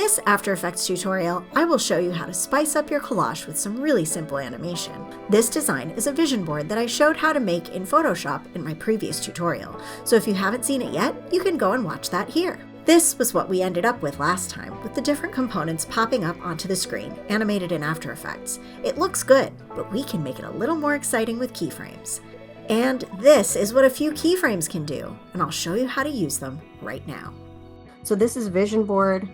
this After Effects tutorial, I will show you how to spice up your collage with some really simple animation. This design is a vision board that I showed how to make in Photoshop in my previous tutorial, so if you haven't seen it yet, you can go and watch that here. This was what we ended up with last time, with the different components popping up onto the screen, animated in After Effects. It looks good, but we can make it a little more exciting with keyframes. And this is what a few keyframes can do, and I'll show you how to use them right now. So this is Vision Board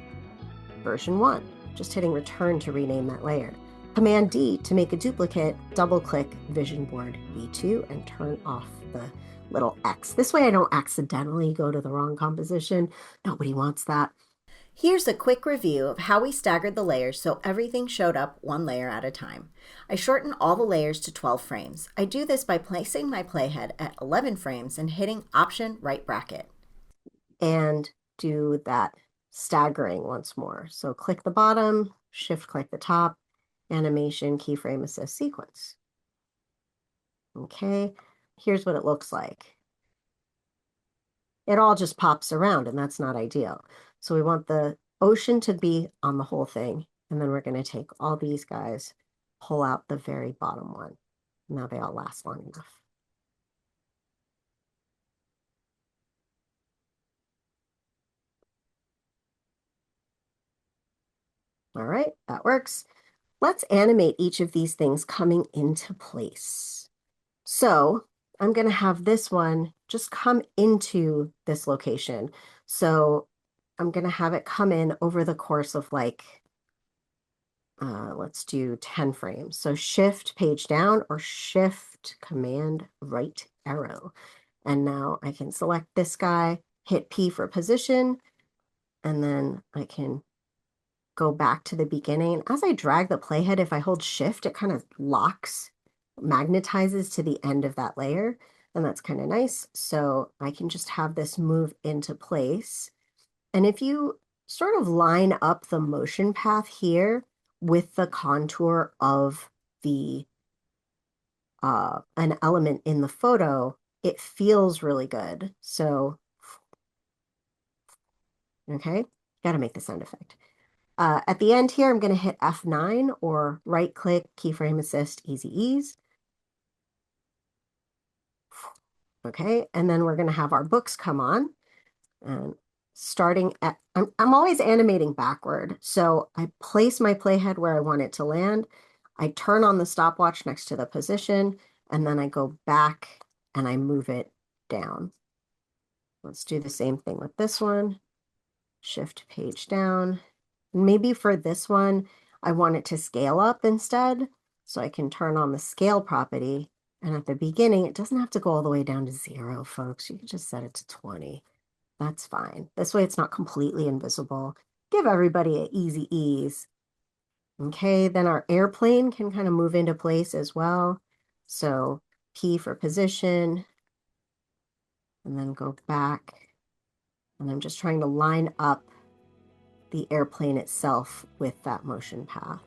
version 1. Just hitting return to rename that layer. Command D to make a duplicate, double click Vision Board V2 and turn off the little X. This way I don't accidentally go to the wrong composition. Nobody wants that. Here's a quick review of how we staggered the layers so everything showed up one layer at a time. I shortened all the layers to 12 frames. I do this by placing my playhead at 11 frames and hitting Option right bracket. And do that staggering once more. So click the bottom, shift click the top, animation, keyframe assist sequence. Okay, here's what it looks like. It all just pops around and that's not ideal. So we want the ocean to be on the whole thing. And then we're going to take all these guys, pull out the very bottom one. Now they all last long enough. All right, that works. Let's animate each of these things coming into place. So I'm going to have this one just come into this location. So I'm going to have it come in over the course of like, let's do 10 frames. So shift page down or shift command right arrow. And now I can select this guy, hit P for position, and then I can go back to the beginning. As I drag the playhead, if I hold shift, it kind of locks, magnetizes to the end of that layer, and that's kind of nice. So I can just have this move into place. And if you sort of line up the motion path here with the contour of the an element in the photo, it feels really good. So, okay, got to make the sound effect. At the end here, I'm going to hit F9 or right-click, keyframe assist, easy ease. Okay, and then we're going to have our books come on. And starting at, I'm always animating backward. So I place my playhead where I want it to land. I turn on the stopwatch next to the position, and then I go back and I move it down. Let's do the same thing with this one. Shift page down. Maybe for this one, I want it to scale up instead. So I can turn on the scale property. And at the beginning, it doesn't have to go all the way down to 0, folks. You can just set it to 20. That's fine. This way it's not completely invisible. Give everybody an easy ease. Okay, then our airplane can kind of move into place as well. So P for position, and then go back. And I'm just trying to line up the airplane itself with that motion path.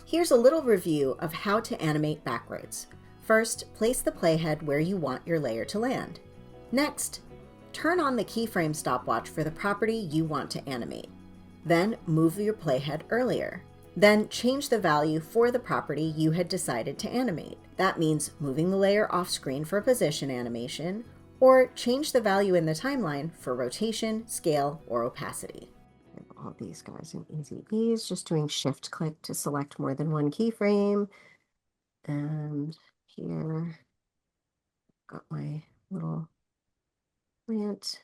Here's a little review of how to animate backwards. First, place the playhead where you want your layer to land. Next, turn on the keyframe stopwatch for the property you want to animate. Then move your playhead earlier. Then change the value for the property you had decided to animate. That means moving the layer off screen for position animation, or change the value in the timeline for rotation, scale, or opacity. All these guys in easy ease, just doing shift click to select more than one keyframe. And here, got my little plant.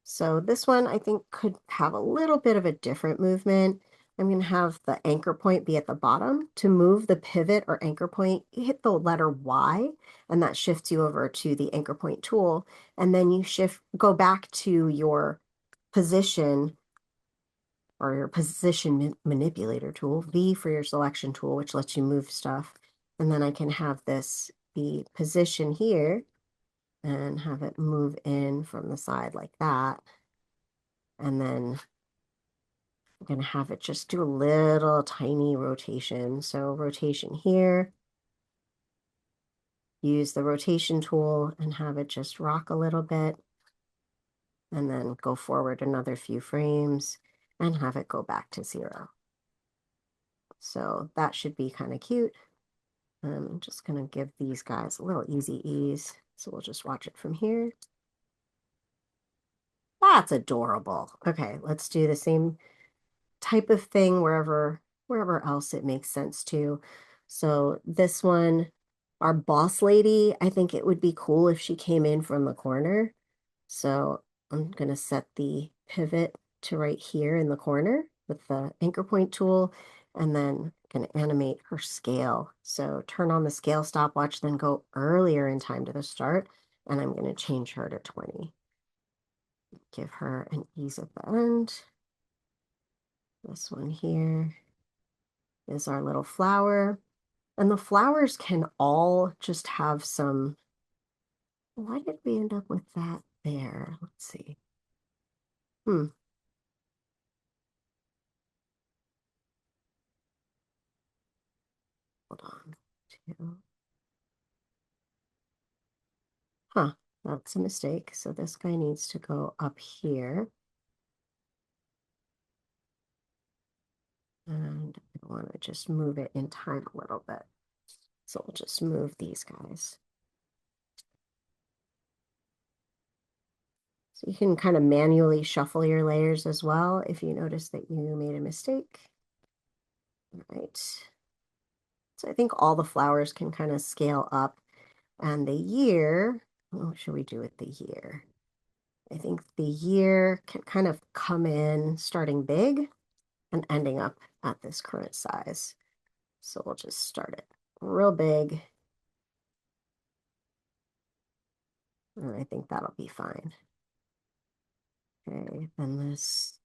So this one I think could have a little bit of a different movement. I'm going to have the anchor point be at the bottom. To move the pivot or anchor point, you hit the letter Y, and that shifts you over to the anchor point tool. And then you go back to your position or your position manipulator tool, V for your selection tool, which lets you move stuff. And then I can have this be position here and have it move in from the side like that. And then I'm going to have it just do a little tiny rotation. So rotation here, use the rotation tool and have it just rock a little bit. and then go forward another few frames and have it go back to 0. So that should be kind of cute. I'm just going to give these guys a little easy ease. So we'll just watch it from here. That's adorable. Okay, let's do the same type of thing wherever else it makes sense to. So this one, our boss lady, I think it would be cool if she came in from the corner. So I'm going to set the pivot to right here in the corner with the anchor point tool, and then going to animate her scale. So turn on the scale stopwatch, then go earlier in time to the start, and I'm going to change her to 20. Give her an ease at the end. This one here is our little flower. And the flowers can all just have some, why did we end up with that there? Let's see. Hold on. Huh, that's a mistake. So this guy needs to go up here. And I want to just move it in time a little bit. So we'll just move these guys. So you can kind of manually shuffle your layers as well if you notice that you made a mistake. All right. So I think all the flowers can kind of scale up. And the year, what should we do with the year? I think the year can kind of come in starting big and ending up at this current size. So we'll just start it real big. And I think that'll be fine. Okay, then this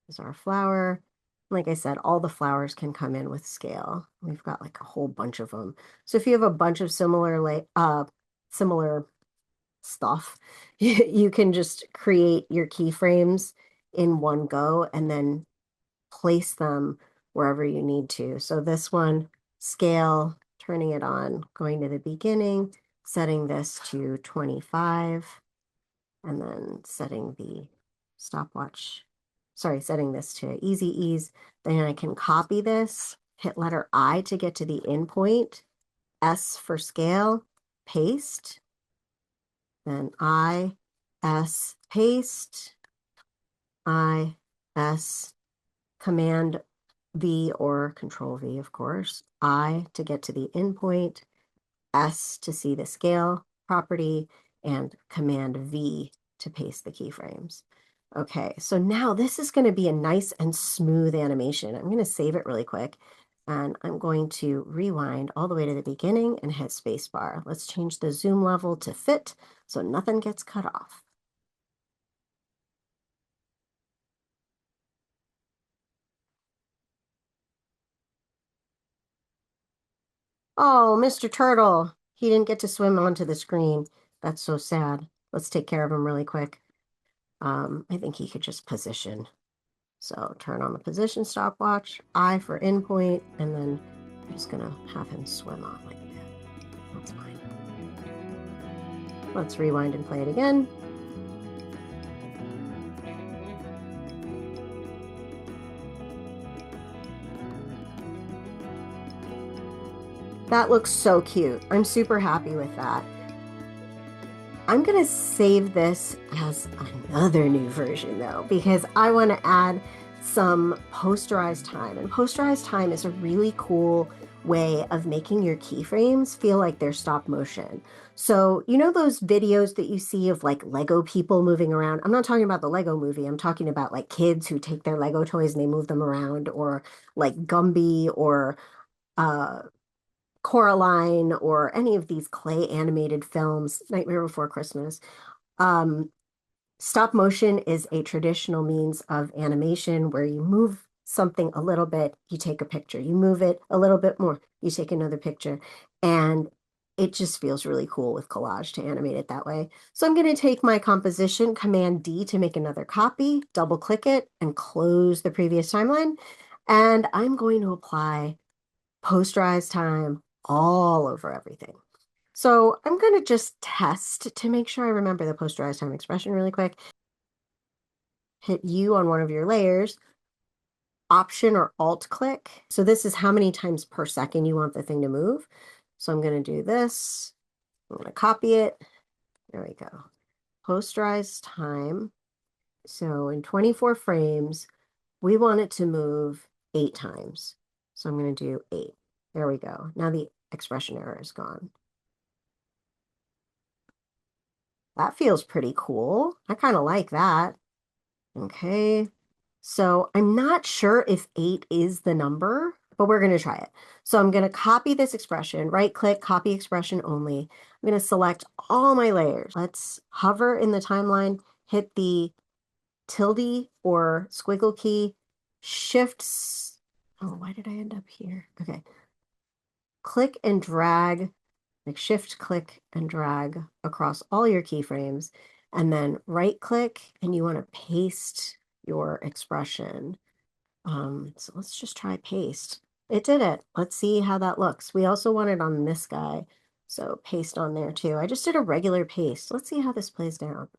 is our flower. Like I said, all the flowers can come in with scale. We've got like a whole bunch of them. So if you have a bunch of similar stuff, you can just create your keyframes in one go and then place them wherever you need to. So this one, scale, turning it on, going to the beginning, setting this to 25, and then setting the stopwatch, setting this to easy ease. Then I can copy this, hit letter I to get to the end point, S for scale, paste, then I, S, paste, I, S, Command V or Control V, of course, I to get to the endpoint, S to see the scale property, and Command V to paste the keyframes. Okay, so now this is going to be a nice and smooth animation. I'm going to save it really quick, and I'm going to rewind all the way to the beginning and hit spacebar. Let's change the zoom level to fit so nothing gets cut off. Oh, Mr. Turtle, he didn't get to swim onto the screen. That's so sad. Let's take care of him really quick. I think he could just position. So turn on the position stopwatch, I for endpoint, and then I'm just gonna have him swim on like that. That's fine. Let's rewind and play it again. That looks so cute. I'm super happy with that. I'm going to save this as another new version though, because I want to add some posterize time. And posterize time is a really cool way of making your keyframes feel like they're stop motion. So, you know those videos that you see of like Lego people moving around? I'm not talking about the Lego movie. I'm talking about like kids who take their Lego toys and they move them around, or like Gumby or Coraline or any of these clay animated films, Nightmare Before Christmas. Um, Stop motion is a traditional means of animation where you move something a little bit, you take a picture. You move it a little bit more, you take another picture. And it just feels really cool with Collage to animate it that way. So I'm going to take my composition, Command D to make another copy, double click it, and close the previous timeline. And I'm going to apply Posterize Time all over everything. So I'm going to just test to make sure I remember the Posterize Time expression really quick. hit U on one of your layers, Option or Alt click. So this is how many times per second you want the thing to move. So I'm going to do this. I'm going to copy it. There we go. Posterize time. So in 24 frames, we want it to move 8 times. So I'm going to do 8. There we go. Now the expression error is gone. That feels pretty cool. I kind of like that. Okay. So I'm not sure if 8 is the number, but we're going to try it. So I'm going to copy this expression, right click, copy expression only. I'm going to select all my layers. Let's hover in the timeline, hit the tilde or squiggle key, shifts. Oh, why did I end up here? Okay. Click and drag, like shift, click and drag across all your keyframes, and then right click and you want to paste your expression. So let's just try paste. It did it. Let's see how that looks. We also want it on this guy. So paste on there too. I just did a regular paste. Let's see how this plays down.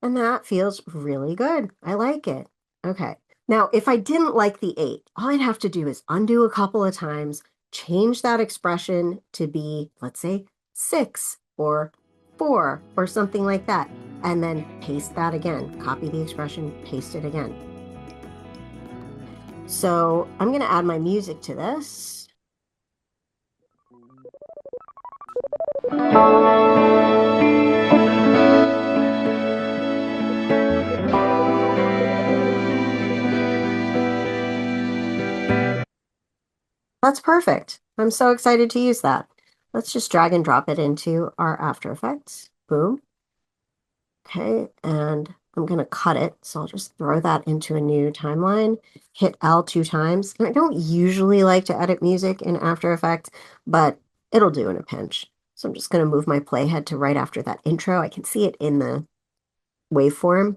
And that feels really good. I like it. Okay. Now, if I didn't like the 8, all I'd have to do is undo a couple of times, change that expression to be, let's say, 6 or 4 or something like that, and then paste that again. Copy the expression, paste it again. So I'm going to add my music to this. That's perfect. I'm so excited to use that. Let's just drag and drop it into our After Effects. Boom. Okay, and I'm going to cut it. So I'll just throw that into a new timeline, hit L 2 times. And I don't usually like to edit music in After Effects, but it'll do in a pinch. So I'm just going to move my playhead to right after that intro. I can see it in the waveform.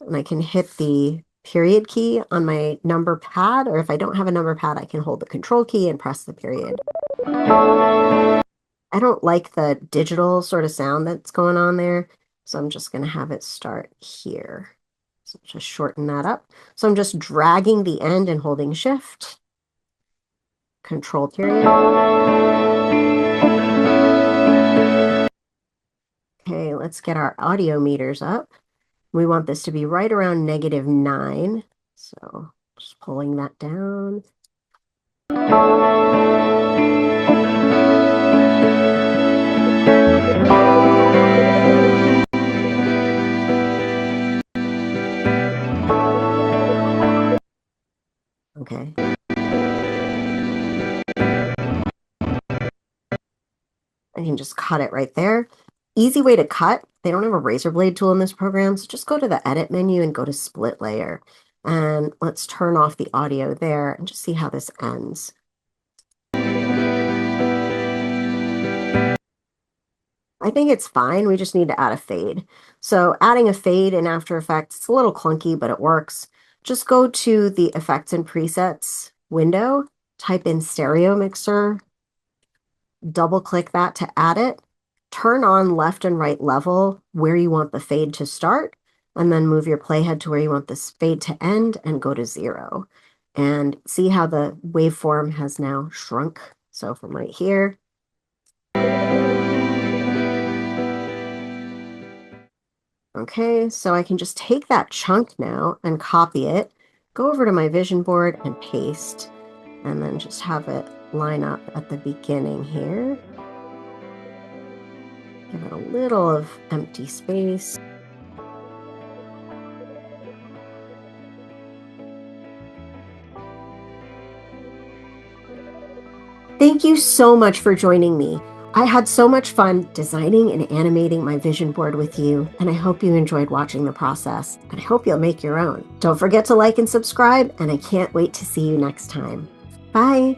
And I can hit the period key on my number pad, or if I don't have a number pad, I can hold the control key and press the period. I don't like the digital sort of sound that's going on there, so I'm just going to have it start here. So just shorten that up. So I'm just dragging the end and holding shift, control period. Okay, let's get our audio meters up. We want this to be right around -9. So just pulling that down. Okay. I can just cut it right there. Easy way to cut. They don't have a razor blade tool in this program, so just go to the edit menu and go to split layer. And let's turn off the audio there and just see how this ends. I think it's fine. We just need to add a fade. So adding a fade in After Effects, it's a little clunky, but it works. Just go to the Effects and Presets window, type in Stereo Mixer, double click that to add it, turn on left and right level where you want the fade to start, and then move your playhead to where you want this fade to end and go to 0. And see how the waveform has now shrunk. So from right here. Okay, so I can just take that chunk now and copy it, go over to my vision board and paste, and then just have it line up at the beginning here. Give it a little of empty space. Thank you so much for joining me. I had so much fun designing and animating my vision board with you, and I hope you enjoyed watching the process, and I hope you'll make your own. Don't forget to like and subscribe, and I can't wait to see you next time. Bye!